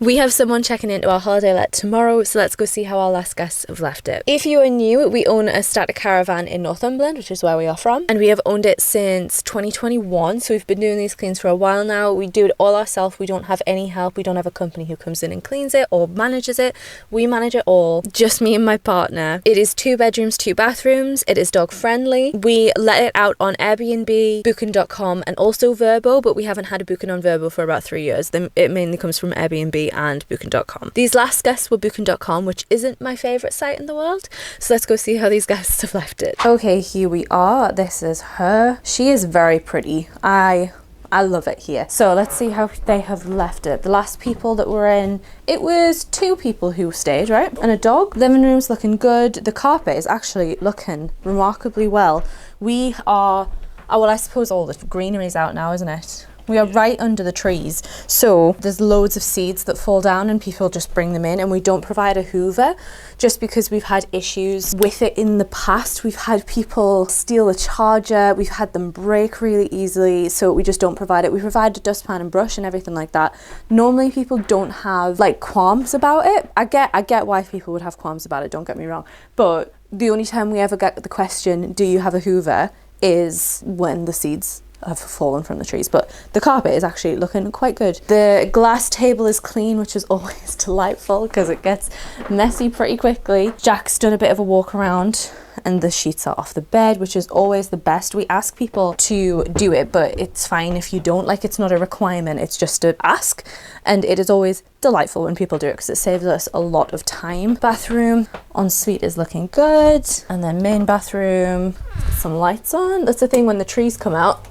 We have someone checking into our holiday let tomorrow, so let's go see how our last guests have left it. If you are new, we own a static caravan in Northumberland, which is where we are from, and we have owned it since 2021, so we've been doing these cleans for a while now. We do it all ourselves. We don't have any help. We don't have a company who comes in and cleans it or manages it. We manage it all, just me and my partner. It is 2 bedrooms, 2 bathrooms. It is dog friendly. We let it out on Airbnb, booking.com, and also Verbo, but we haven't had a booking on Verbo for about 3 years. It mainly comes from Airbnb and booking.com. These last guests were booking.com, which isn't my favourite site in the world, so let's go see how these guests have left it. Okay, here we are. This is her. She is very pretty. I love it here. So let's see how they have left it. The last people that were in, it was 2 people who stayed, right? And a dog. Living room's looking good. The carpet is actually looking remarkably well. We are, oh, well, I suppose all the greenery's out now, isn't it? We are right under the trees, so there's loads of seeds that fall down and people just bring them in, and we don't provide a hoover just because we've had issues with it in the past. We've had people steal a charger, we've had them break really easily, so we just don't provide it. We provide a dustpan and brush and everything like that. Normally people don't have like qualms about it. I get why people would have qualms about it, don't get me wrong, but the only time we ever get the question, do you have a hoover, is when the seeds have fallen from the trees. But the carpet is actually looking quite good. The glass table is clean, which is always delightful because it gets messy pretty quickly. Jack's done a bit of a walk around and the sheets are off the bed, which is always the best. We ask people to do it, but it's fine if you don't. Like, it's not a requirement, it's just a ask, and it is always delightful when people do it because it saves us a lot of time. Bathroom ensuite is looking good, and then main bathroom, some lights on. That's the thing, when the trees come out,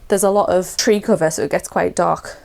there's a lot of tree cover, so it gets quite dark.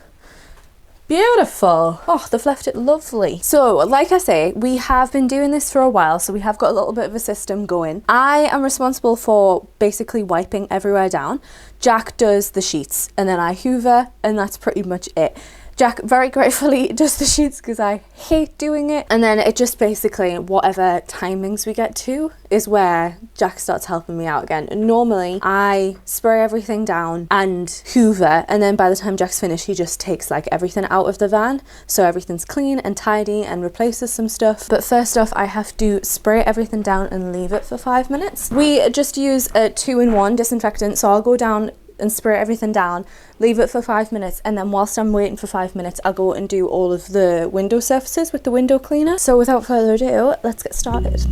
Beautiful. Oh, they've left it lovely. So, like I say, we have been doing this for a while, so we have got a little bit of a system going. I am responsible for basically wiping everywhere down. Jack does the sheets, and then I hoover, and that's pretty much it. Jack very gratefully does the sheets because I hate doing it. And then it just basically, whatever timings we get to is where Jack starts helping me out again. And normally I spray everything down and hoover, and then by the time Jack's finished, he just takes like everything out of the van, so everything's clean and tidy, and replaces some stuff. But first off, I have to spray everything down and leave it for 5 minutes. We just use a 2-in-1 disinfectant, so I'll go down and spray everything down, leave it for 5 minutes, and then whilst I'm waiting for 5 minutes, I'll go and do all of the window surfaces with the window cleaner. So without further ado, let's get started.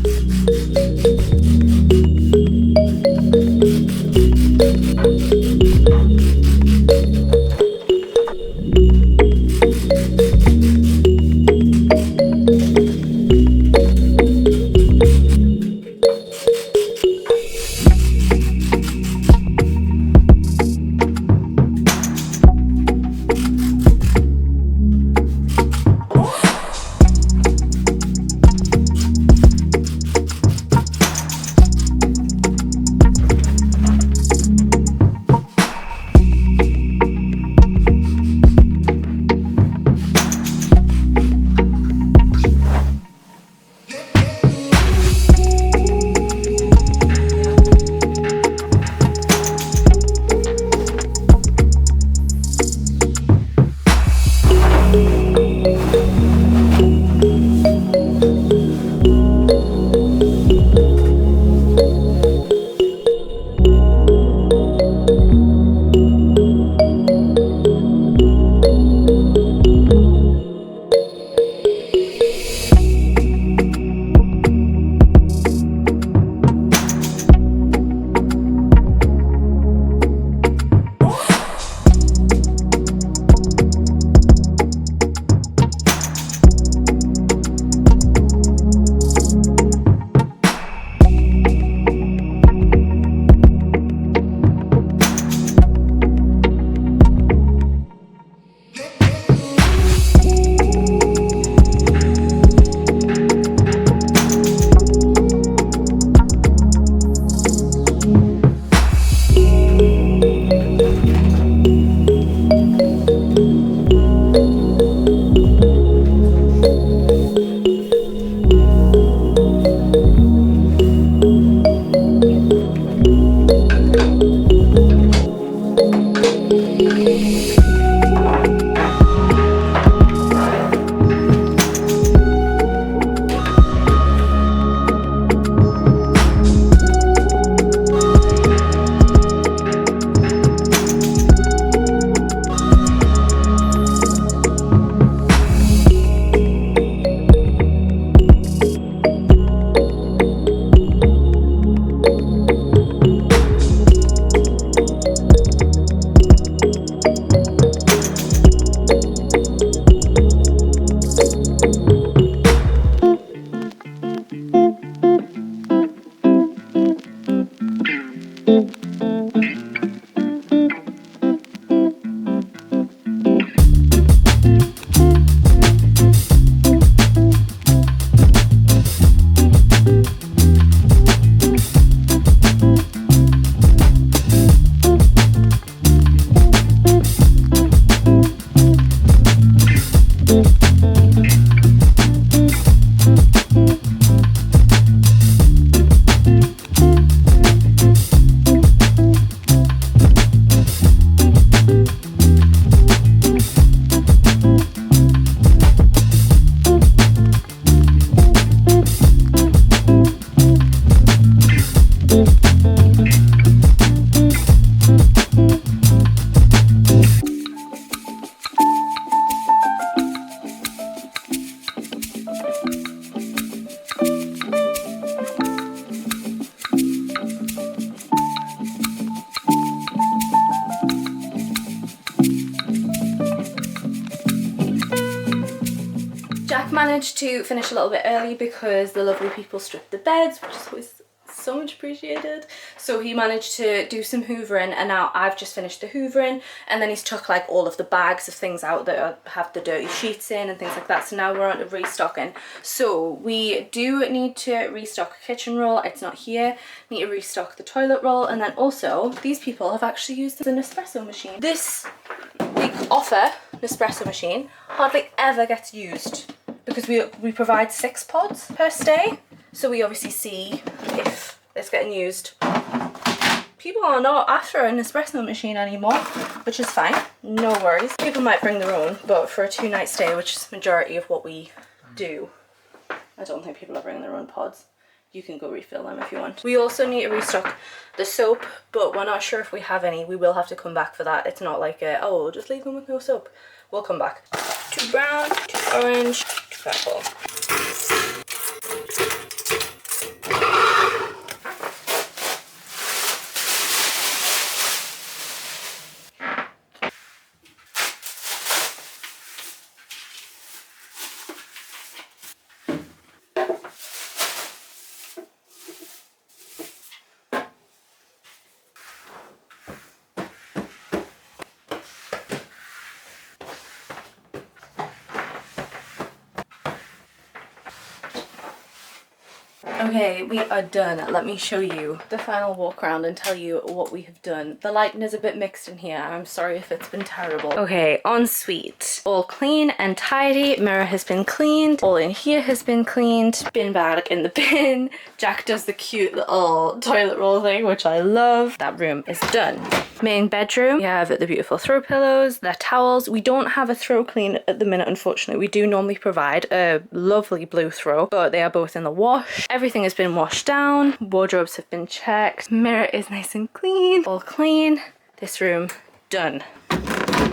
Jack managed to finish a little bit early because the lovely people stripped the beds, which is always so much appreciated. So he managed to do some hoovering, and now I've just finished the hoovering, and then he's took like all of the bags of things out that have the dirty sheets in and things like that. So now we're on to restocking. So we do need to restock a kitchen roll. It's not here. Need to restock the toilet roll, and then also these people have actually used the Nespresso machine. This big offer Nespresso machine hardly ever gets used because we provide 6 pods per stay. So we obviously see if it's getting used. People are not after an espresso machine anymore, which is fine, no worries. People might bring their own, but for a 2-night stay, which is the majority of what we do, I don't think people are bringing their own pods. You can go refill them if you want. We also need to restock the soap, but we're not sure if we have any. We will have to come back for that. It's not like, oh, we'll just leave them with no soap. We'll come back. 2 brown, 2 orange, 2 purple. Okay, we are done. Let me show you the final walk around and tell you what we have done. The lighting is a bit mixed in here. I'm sorry if it's been terrible. Okay, ensuite. All clean and tidy. Mirror has been cleaned. All in here has been cleaned. Bin bag in the bin. Jack does the cute little toilet roll thing, which I love. That room is done. Main bedroom. We have the beautiful throw pillows, the towels. We don't have a throw clean at the minute, unfortunately. We do normally provide a lovely blue throw, but they are both in the wash. Everything has been washed down. Wardrobes have been checked. Mirror is nice and clean. All clean. This room, done.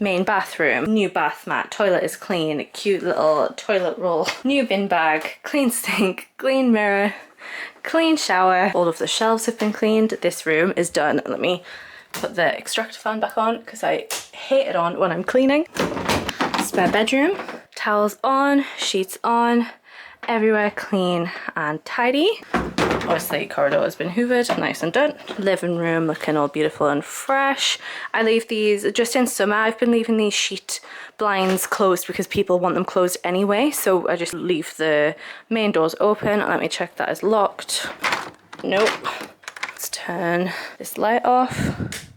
Main bathroom, new bath mat, toilet is clean, cute little toilet roll, new bin bag, clean sink, clean mirror, clean shower. All of the shelves have been cleaned. This room is done. Let me put the extractor fan back on because I hate it on when I'm cleaning. Spare bedroom, towels on, sheets on, everywhere clean and tidy. Obviously corridor has been hoovered, nice and done. Living room looking all beautiful and fresh. I leave these, just in summer I've been leaving these sheet blinds closed because people want them closed anyway, so I just leave the main doors open. Let me check that is locked. Nope. Let's turn this light off.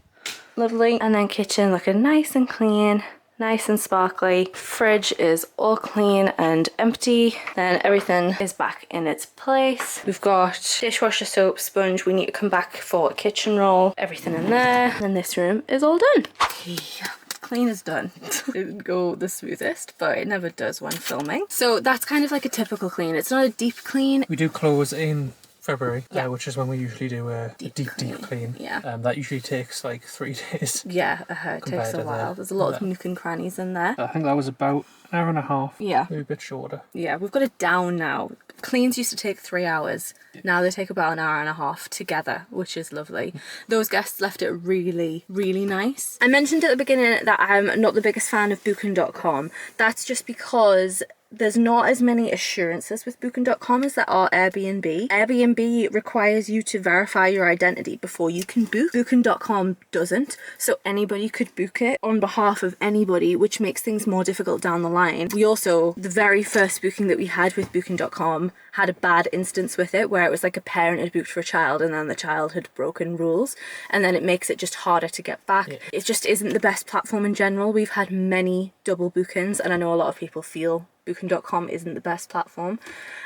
Lovely. And then kitchen looking nice and clean, nice and sparkly. Fridge is all clean and empty. Then everything is back in its place. We've got dishwasher soap, sponge. We need to come back for a kitchen roll. Everything in there. And this room is all done. Yeah. Clean is done. It didn't go the smoothest, but it never does when filming. So that's kind of like a typical clean. It's not a deep clean. We do close in February, yeah. Which is when we usually do a deep clean. Yeah. That usually takes like 3 days. Yeah, it takes a while. There's a lot of nook and crannies in there. I think that was about an hour and a half. Yeah. Maybe a bit shorter. Yeah, we've got it down now. Cleans used to take 3 hours. Now they take about an hour and a half together, which is lovely. Those guests left it really, really nice. I mentioned at the beginning that I'm not the biggest fan of booking.com. That's just because there's not as many assurances with booking.com as there are Airbnb. Airbnb requires you to verify your identity before you can book. Booking.com doesn't, so anybody could book it on behalf of anybody, which makes things more difficult down the line. We also, the very first booking that we had with booking.com had a bad instance with it where it was like a parent had booked for a child and then the child had broken rules, and then it makes it just harder to get back. Yeah. It just isn't the best platform in general. We've had many double bookings, and I know a lot of people feel booking.com isn't the best platform.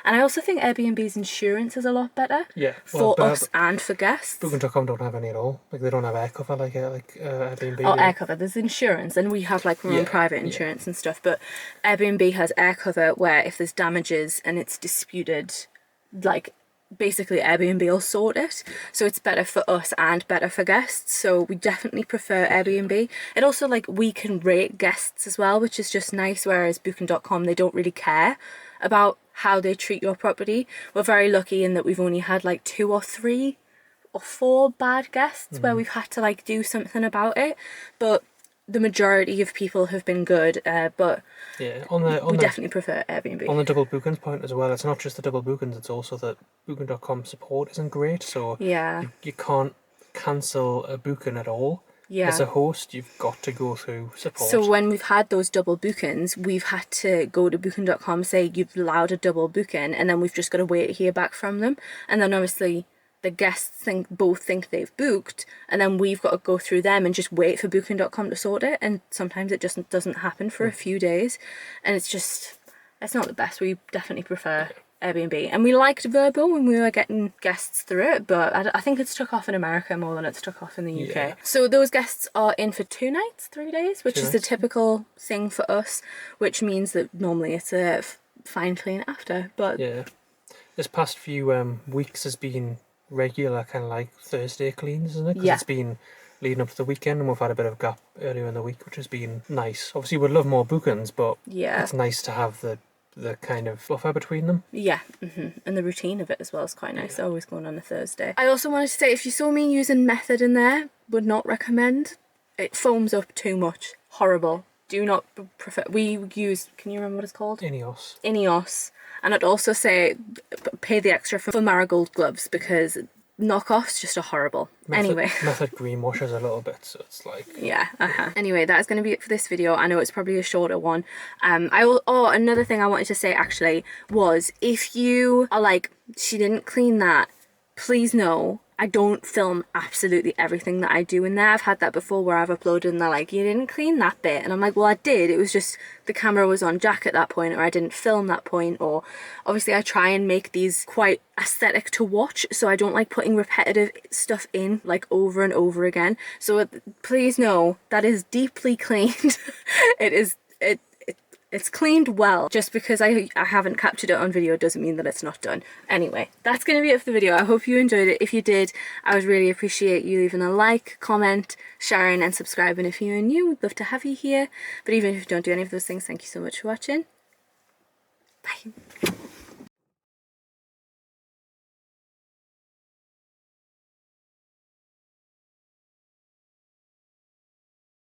And I also think Airbnb's insurance is a lot better for us and for guests. Booking.com don't have any at all. Like they don't have air cover like Airbnb. Oh, air cover. There's insurance, and we have like our own private insurance and stuff, but Airbnb has air cover where if there's damages and it's disputed, like basically Airbnb will sort it, so it's better for us and better for guests, so we definitely prefer Airbnb. It also, like, we can rate guests as well, which is just nice, whereas booking.com, they don't really care about how they treat your property. We're very lucky in that we've only had like 2 or 3 or 4 bad guests where we've had to like do something about it, but the majority of people have been good, but Yeah, we definitely prefer Airbnb. on the double bookings point as well, it's not just the double bookings, it's also that booking.com support isn't great, so Yeah. you can't cancel a booking at all. Yeah. As a host, you've got to go through support. So when we've had those double bookings, we've had to go to booking.com, say you've allowed a double booking, and then we've just got to wait to hear back from them. And then obviously the guests both think they've booked, and then we've got to go through them and just wait for booking.com to sort it. And sometimes it just doesn't happen for a few days. And it's not the best. We definitely prefer Airbnb, and we liked Vrbo when we were getting guests through it, but I think it's took off in America more than it's took off in the UK. Yeah. So those guests are in for 2 nights, 3 days, which is the typical thing for us, which means that normally it's a fine clean after. But yeah, this past few weeks has been regular kind of like Thursday cleans, isn't it? Because it's been leading up to the weekend, and we've had a bit of a gap earlier in the week, which has been nice. Obviously we'd love more bookings, but it's nice to have the kind of buffer between them. Yeah, and the routine of it as well is quite nice. Always going on a Thursday. I also wanted to say, if you saw me using Method in there, would not recommend. It foams up too much. Horrible. Do not prefer. We use, can you remember what it's called? Ineos. And I'd also say pay the extra for Marigold gloves, because knockoffs just are horrible. Method green washes a little bit, so it's like... Yeah, Anyway, that is going to be it for this video. I know it's probably a shorter one. Another thing I wanted to say actually was, if you are like, she didn't clean that, please know I don't film absolutely everything that I do in there. I've had that before where I've uploaded and they're like, you didn't clean that bit. And I'm like, well, I did. It was just the camera was on Jack at that point, or I didn't film that point. Or obviously I try and make these quite aesthetic to watch, so I don't like putting repetitive stuff in like over and over again. So please know that is deeply cleaned. It's cleaned well. Just because I haven't captured it on video doesn't mean that it's not done. Anyway, that's going to be it for the video. I hope you enjoyed it. If you did, I would really appreciate you leaving a like, comment, sharing and subscribing if you're new. We'd love to have you here. But even if you don't do any of those things, thank you so much for watching. Bye.